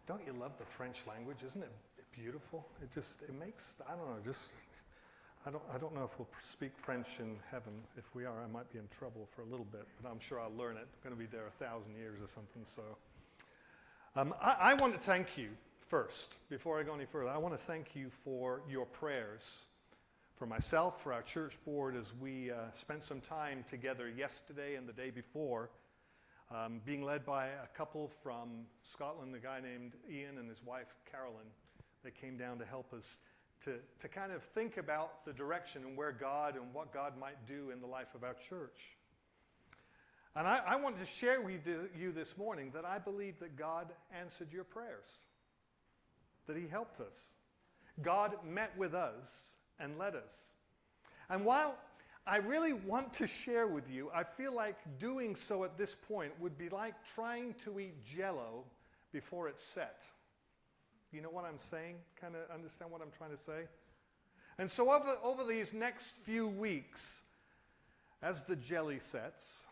Don't you love the French language? Isn't it beautiful? It makes, I don't know, I don't know if we'll speak French in heaven. If we are, I might be in trouble for a little bit, but I'm sure I'll learn it. I'm going to be there 1,000 years or something, so. I want to thank you first, before I go any further. I want to thank you for your prayers, for myself, for our church board, as we spent some time together yesterday and the day before, being led by a couple from Scotland, a guy named Ian and his wife Carolyn. They came down to help us to kind of think about the direction and where God and what God might do in the life of our church. And I wanted to share with you this morning that I believe that God answered your prayers, that He helped us. God met with us and led us. And while I really want to share with you, I feel like doing so at this point would be like trying to eat Jell-O before it's set. You know what I'm saying? Kind of understand what I'm trying to say? And so over these next few weeks, as the jelly sets,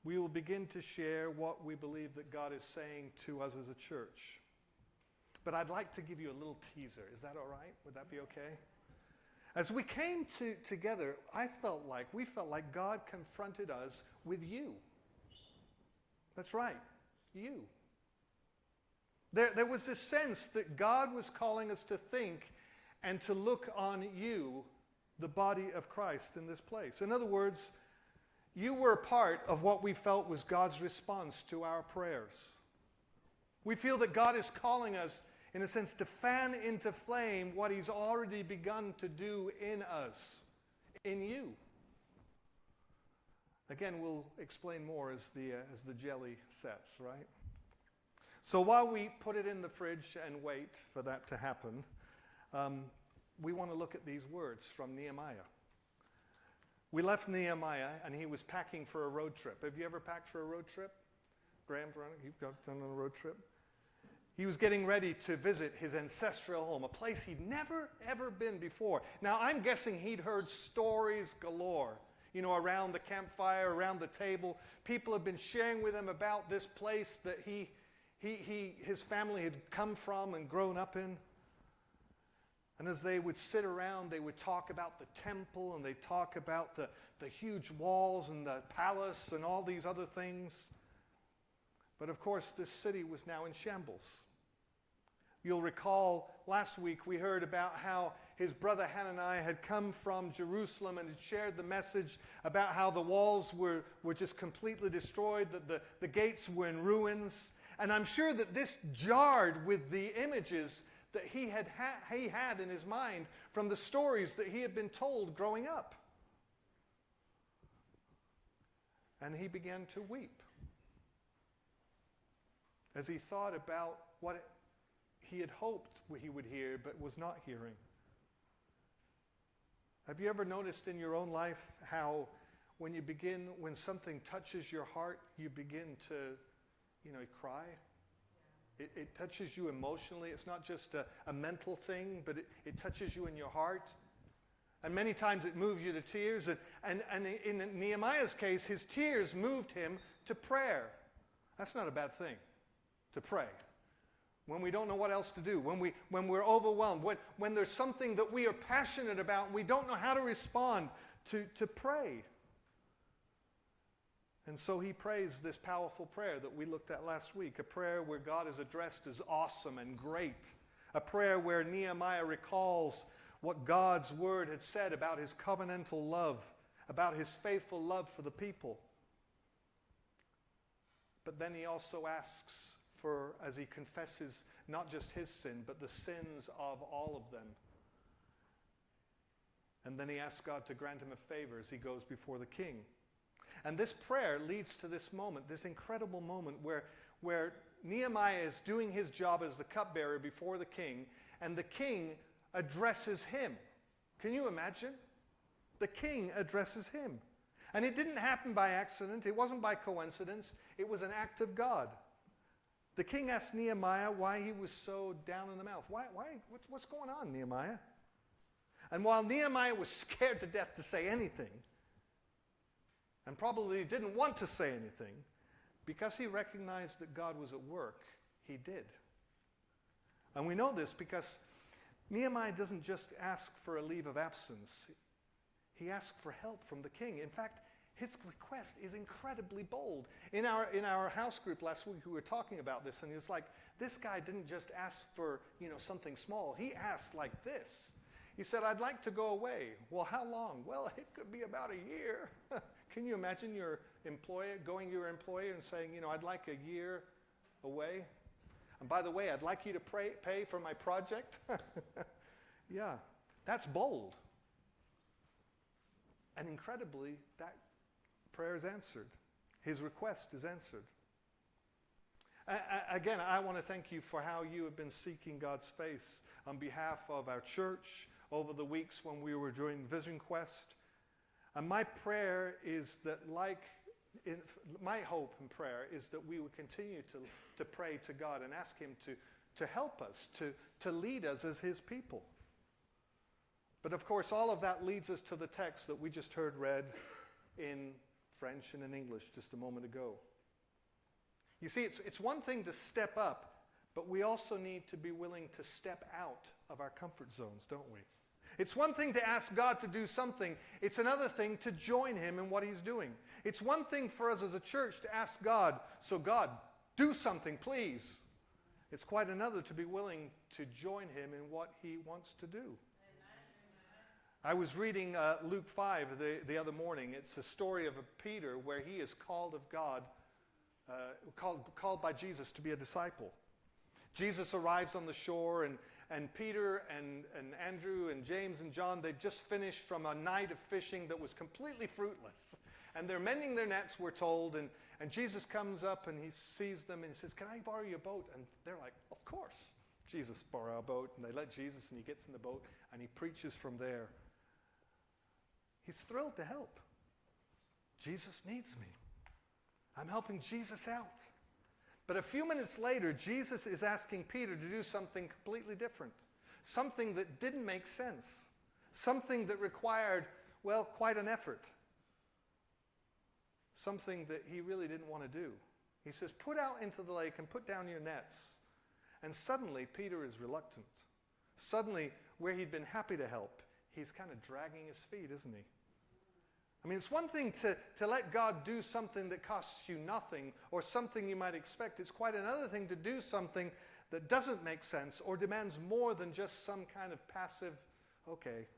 we will begin to share what we believe that God is saying to us as a church. But I'd like to give you a little teaser. Is that all right? Would that be okay? As we came together, we felt like God confronted us with you. That's right, you. There was this sense that God was calling us to think and to look on you, the body of Christ, in this place. In other words, you were a part of what we felt was God's response to our prayers. We feel that God is calling us, in a sense, to fan into flame what He's already begun to do in us, in you. Again, we'll explain more as the jelly sets, right? So while we put it in the fridge and wait for that to happen, we want to look at these words from Nehemiah. We left Nehemiah and he was packing for a road trip. Have you ever packed for a road trip? Graham, you've done on a road trip? He was getting ready to visit his ancestral home, a place he'd never, ever been before. Now, I'm guessing he'd heard stories galore, around the campfire, around the table. People have been sharing with him about this place that his family had come from and grown up in. And as they would sit around, they would talk about the temple, and they'd talk about the huge walls and the palace and all these other things. But of course, this city was now in shambles. You'll recall last week we heard about how his brother Hananiah had come from Jerusalem and had shared the message about how the walls were just completely destroyed, that the gates were in ruins. And I'm sure that this jarred with the images that he had in his mind from the stories that he had been told growing up. And he began to weep as he thought about what he had hoped he would hear but was not hearing. Have you ever noticed in your own life how when something touches your heart, you begin to, cry? It touches you emotionally. It's not just a mental thing, but it touches you in your heart. And many times it moves you to tears. And in Nehemiah's case, his tears moved him to prayer. That's not a bad thing, to pray. When we don't know what else to do, when we're overwhelmed, when there's something that we are passionate about and we don't know how to respond, to pray. And so he prays this powerful prayer that we looked at last week, a prayer where God is addressed as awesome and great, a prayer where Nehemiah recalls what God's word had said about his covenantal love, about his faithful love for the people. But then he also asks for, as he confesses not just his sin, but the sins of all of them. And then he asks God to grant him a favor as he goes before the king. And this prayer leads to this moment, this incredible moment where Nehemiah is doing his job as the cupbearer before the king, and the king addresses him. Can you imagine? The king addresses him. And it didn't happen by accident. It wasn't by coincidence. It was an act of God. The king asked Nehemiah why he was so down in the mouth. What's going on, Nehemiah? And while Nehemiah was scared to death to say anything, and probably didn't want to say anything, because he recognized that God was at work, he did. And we know this because Nehemiah doesn't just ask for a leave of absence. He asks for help from the king. In fact, his request is incredibly bold. In our house group last week, we were talking about this, and it's like, this guy didn't just ask for, something small. He asked like this. He said, I'd like to go away. Well, how long? Well, it could be about a year. Can you imagine your employer going to your employer and saying, I'd like a year away? And by the way, I'd like you to pay for my project. Yeah, that's bold. And incredibly, that prayer is answered. His request is answered. Again, I want to thank you for how you have been seeking God's face on behalf of our church over the weeks when we were doing Vision Quest. And my prayer is that my hope and prayer is that we would continue to pray to God and ask Him to help us, to lead us as His people. But of course, all of that leads us to the text that we just heard read in French and in English just a moment ago. You see, it's one thing to step up, but we also need to be willing to step out of our comfort zones, don't we? It's one thing to ask God to do something. It's another thing to join Him in what He's doing. It's one thing for us as a church to ask God, so God, do something, please. It's quite another to be willing to join Him in what He wants to do. I was reading Luke 5 the other morning. It's a story of Peter where he is called of God, called by Jesus to be a disciple. Jesus arrives on the shore, and Peter and Andrew and James and John, they've just finished from a night of fishing that was completely fruitless. And they're mending their nets, we're told, and Jesus comes up and He sees them and He says, can I borrow your boat? And they're like, of course. Jesus, borrow our boat. And they let Jesus, and He gets in the boat and He preaches from there. He's thrilled to help. Jesus needs me. I'm helping Jesus out. But a few minutes later, Jesus is asking Peter to do something completely different. Something that didn't make sense. Something that required, quite an effort. Something that he really didn't want to do. He says, put out into the lake and put down your nets. And suddenly, Peter is reluctant. Suddenly, where he'd been happy to help, he's kind of dragging his feet, isn't he? I mean, it's one thing to let God do something that costs you nothing or something you might expect. It's quite another thing to do something that doesn't make sense or demands more than just some kind of passive, okay.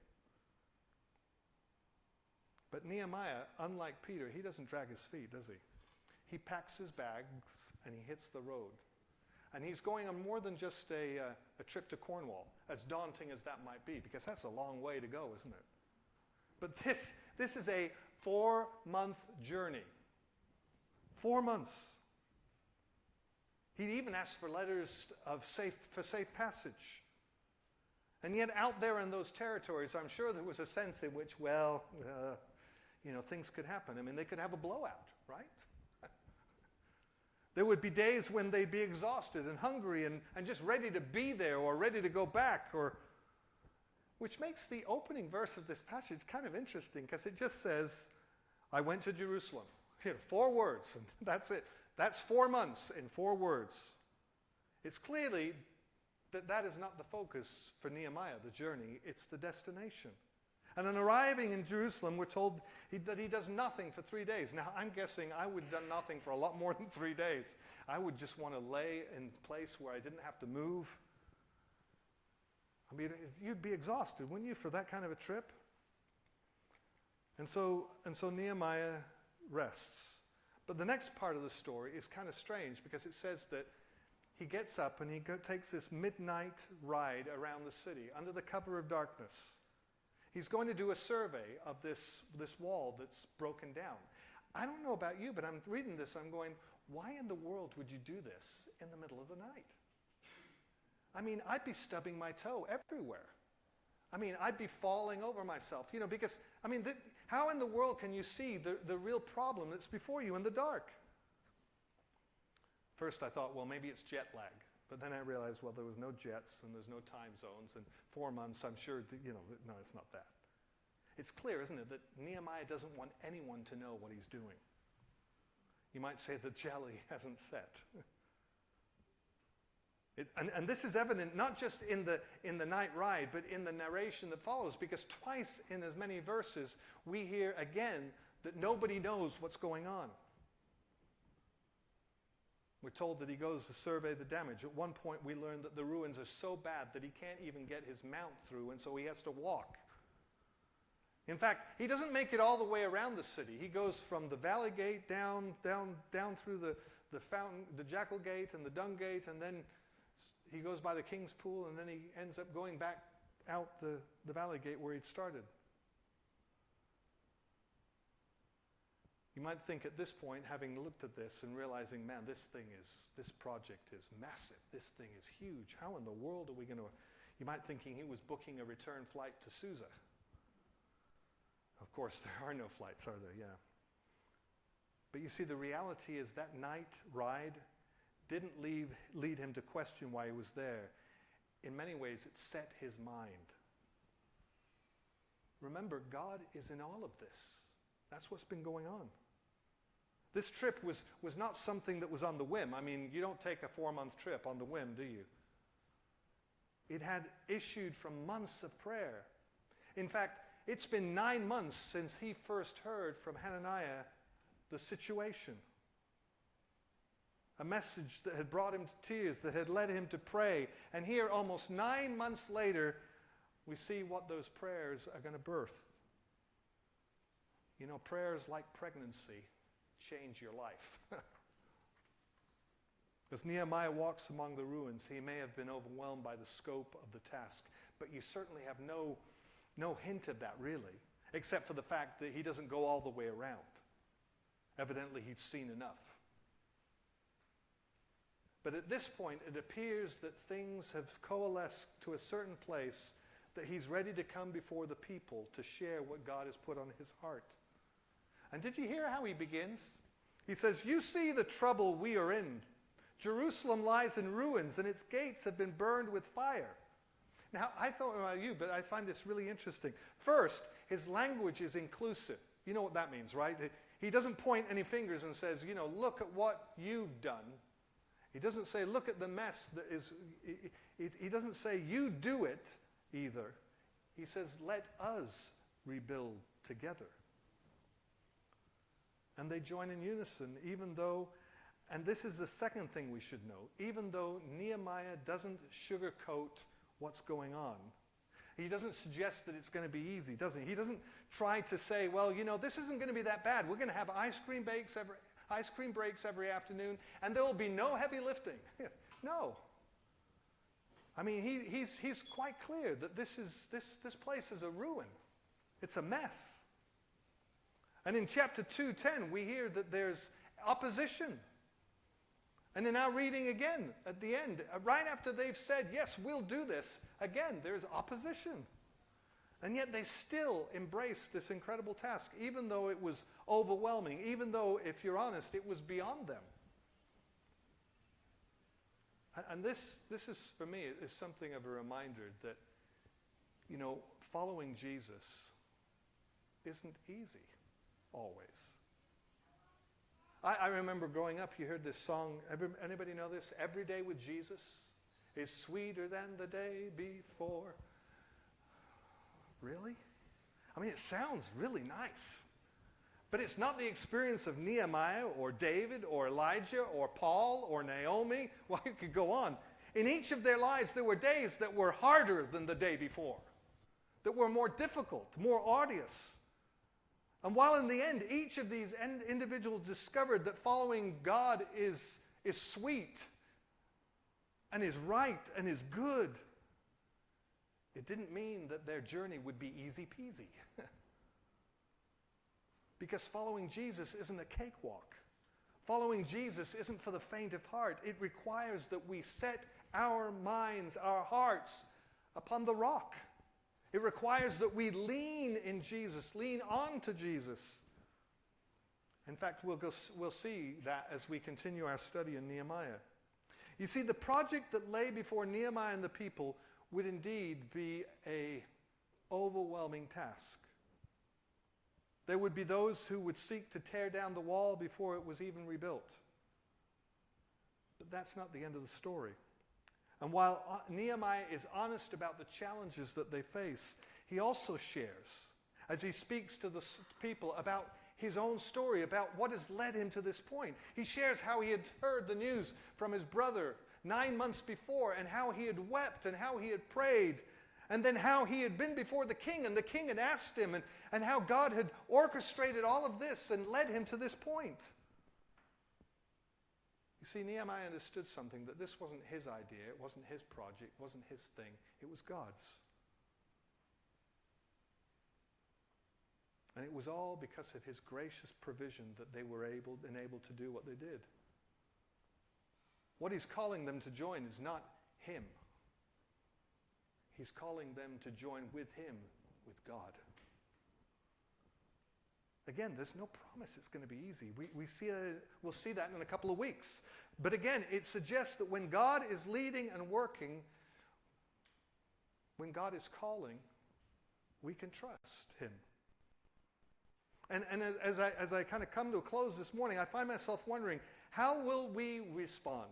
But Nehemiah, unlike Peter, he doesn't drag his feet, does he? He packs his bags and he hits the road. And he's going on more than just a trip to Cornwall, as daunting as that might be, because that's a long way to go, isn't it? But this is a 4-month journey. 4 months. He even asked for letters for safe passage. And yet out there in those territories, I'm sure there was a sense in which, things could happen. I mean, they could have a blowout, right? There would be days when they'd be exhausted and hungry and just ready to be there or ready to go back, which makes the opening verse of this passage kind of interesting because it just says, I went to Jerusalem. 4 words, and that's it. That's 4 months in 4 words. It's clearly that is not the focus for Nehemiah, the journey. It's the destination. And on arriving in Jerusalem, we're told that he does nothing for 3 days. Now, I'm guessing I would have done nothing for a lot more than 3 days. I would just want to lay in a place where I didn't have to move. I mean, you'd be exhausted, wouldn't you, for that kind of a trip? And so Nehemiah rests. But the next part of the story is kind of strange because it says that he gets up and he takes this midnight ride around the city under the cover of darkness. He's going to do a survey of this wall that's broken down. I don't know about you, but I'm reading this, I'm going, why in the world would you do this in the middle of the night? I mean, I'd be stubbing my toe everywhere. I mean, I'd be falling over myself, because, how in the world can you see the real problem that's before you in the dark? First I thought, maybe it's jet lag. But then I realized, there was no jets and there's no time zones. And 4 months, I'm sure, no, it's not that. It's clear, isn't it, that Nehemiah doesn't want anyone to know what he's doing. You might say the jelly hasn't set. And this is evident not just in the night ride, but in the narration that follows, because twice in as many verses we hear again that nobody knows what's going on. We're told that he goes to survey the damage. At one point we learn that the ruins are so bad that he can't even get his mount through, and so he has to walk. In fact, he doesn't make it all the way around the city. He goes from the valley gate down through the fountain, the jackal gate and the dung gate, and then he goes by the king's pool, and then he ends up going back out the valley gate where he'd started. You might think at this point, having looked at this and realizing, man, this project is massive. This thing is huge. How in the world are we going to... You might thinking he was booking a return flight to Susa. Of course, there are no flights, are there? Yeah. But you see, the reality is that night ride didn't lead him to question why he was there. In many ways, it set his mind. Remember, God is in all of this. That's what's been going on. This trip was not something that was on the whim. I mean, you don't take a 4-month trip on the whim, do you? It had issued from months of prayer. In fact, it's been 9 months since he first heard from Hananiah the situation. A message that had brought him to tears, that had led him to pray. And here, almost 9 months later, we see what those prayers are going to birth. You know, prayers like pregnancy change your life. As Nehemiah walks among the ruins, he may have been overwhelmed by the scope of the task, but you certainly have no hint of that, really, except for the fact that he doesn't go all the way around. Evidently, he'd seen enough. But at this point, it appears that things have coalesced to a certain place that he's ready to come before the people to share what God has put on his heart. And did you hear how he begins? He says, "You see the trouble we are in. Jerusalem lies in ruins, and its gates have been burned with fire." Now, I thought about you, but I find this really interesting. First, his language is inclusive. You know what that means, right? He doesn't point any fingers and says, you know, look at what you've done. He doesn't say, look at the mess that is... He doesn't say, you do it, either. He says, let us rebuild together. And they join in unison, even though, and this is the second thing we should know, even though Nehemiah doesn't sugarcoat what's going on. He doesn't suggest that it's going to be easy, does he? He doesn't try to say, well, you know, this isn't going to be that bad. We're going to have ice cream breaks every afternoon, and there will be no heavy lifting. No. I mean, he's quite clear that this place is a ruin. It's a mess. And in chapter 2:10, we hear that there's opposition. And in our reading again, at the end, right after they've said, yes, we'll do this, again, there's opposition. And yet they still embrace this incredible task, even though it was overwhelming, even though, if you're honest, it was beyond them. And this is, for me, is something of a reminder that, you know, following Jesus isn't easy, always. I remember growing up, you heard this song, anybody know this? Every day with Jesus is sweeter than the day before. Really? I mean, it sounds really nice. But it's not the experience of Nehemiah or David or Elijah or Paul or Naomi. Well, you could go on. In each of their lives, there were days that were harder than the day before, that were more difficult, more arduous. And while in the end, each of these individuals discovered that following God is sweet and is right and is good, it didn't mean that their journey would be easy peasy. Because following Jesus isn't a cakewalk. Following Jesus isn't for the faint of heart. It requires that we set our minds, our hearts upon the rock. It requires that we lean in Jesus, lean on to Jesus. In fact, we'll see that as we continue our study in Nehemiah. You see, the project that lay before Nehemiah and the people would indeed be an overwhelming task. There would be those who would seek to tear down the wall before it was even rebuilt. But that's not the end of the story. And while Nehemiah is honest about the challenges that they face, he also shares, as he speaks to the people, about his own story, about what has led him to this point. He shares how he had heard the news from his brother 9 months before, and how he had wept and how he had prayed, and then how he had been before the king, and the king had asked him, and how God had orchestrated all of this and led him to this point. You see, Nehemiah understood something, that this wasn't his idea, it wasn't his project, it wasn't his thing, it was God's. And it was all because of his gracious provision that they were able to do what they did. What he's calling them to join is not him. He's calling them to join with him, with God. Again, there's no promise it's going to be easy. We'll see that in a couple of weeks. But again, it suggests that when God is leading and working, when God is calling, we can trust him. And as I kind of come to a close this morning, I find myself wondering, how will we respond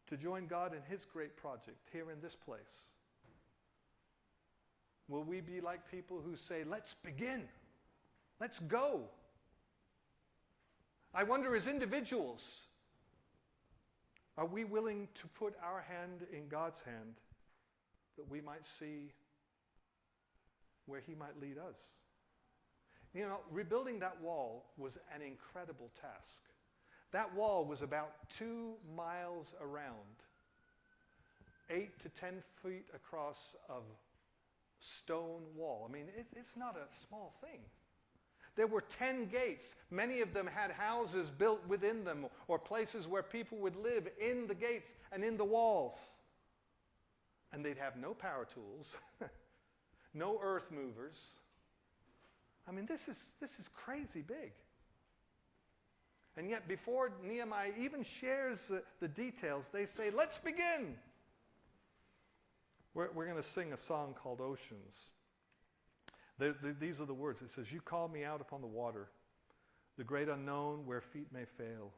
to join God in his great project here in this place? Will we be like people who say, let's begin, let's go? I wonder, as individuals, are we willing to put our hand in God's hand that we might see where he might lead us? You know, rebuilding that wall was an incredible task. That wall was about 2 miles around, 8 to 10 feet across of stone wall. I mean, it's not a small thing. There were 10 gates. Many of them had houses built within them, or places where people would live in the gates and in the walls. And they'd have no power tools, no earth movers. I mean, this is crazy big. And yet, before Nehemiah even shares the details, they say, let's begin. We're going to sing a song called Oceans. These are the words. It says, you called me out upon the water, the great unknown where feet may fail.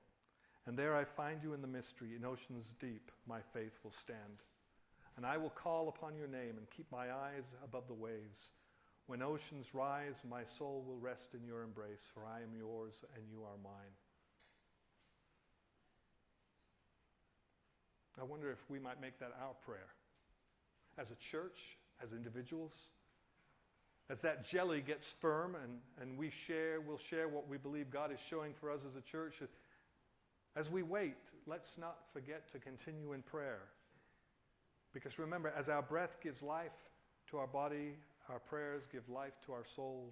And there I find you in the mystery. In oceans deep, my faith will stand. And I will call upon your name and keep my eyes above the waves. When oceans rise, my soul will rest in your embrace, for I am yours and you are mine. I wonder if we might make that our prayer. As a church, as individuals, as that jelly gets firm and we'll share what we believe God is showing for us as a church. As we wait, let's not forget to continue in prayer. Because remember, as our breath gives life to our body, our prayers give life to our soul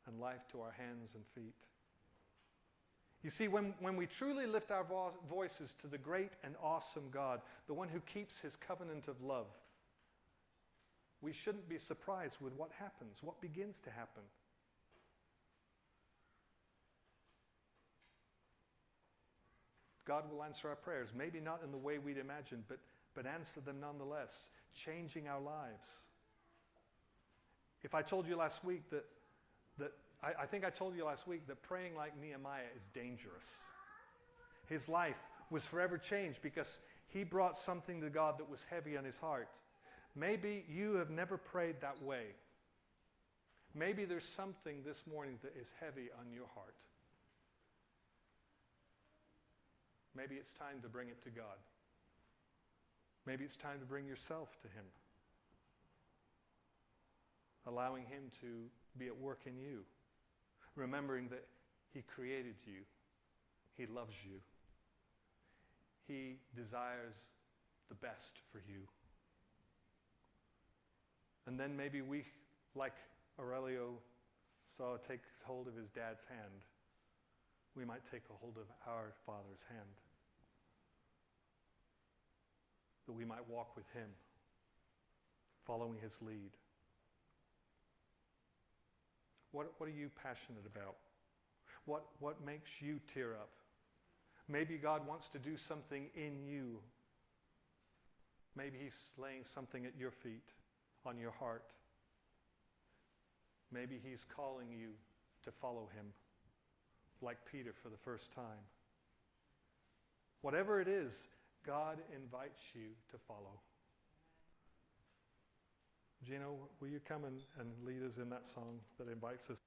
and life to our hands and feet. You see, when we truly lift our voices to the great and awesome God, the one who keeps his covenant of love, we shouldn't be surprised with what happens, what begins to happen. God will answer our prayers, maybe not in the way we'd imagine, but answer them nonetheless, changing our lives. If I told you last week I think I told you last week that praying like Nehemiah is dangerous. His life was forever changed because he brought something to God that was heavy on his heart. Maybe you have never prayed that way. Maybe there's something this morning that is heavy on your heart. Maybe it's time to bring it to God. Maybe it's time to bring yourself to him. Allowing him to be at work in you. Remembering that he created you. He loves you. He desires the best for you. And then maybe we, like Aurelio saw take hold of his dad's hand, we might take a hold of our Father's hand. That we might walk with him, following his lead. What are you passionate about? What makes you tear up? Maybe God wants to do something in you. Maybe he's laying something at your feet, on your heart. Maybe he's calling you to follow him, like Peter for the first time. Whatever it is, God invites you to follow. Gino, will you come and lead us in that song that invites us?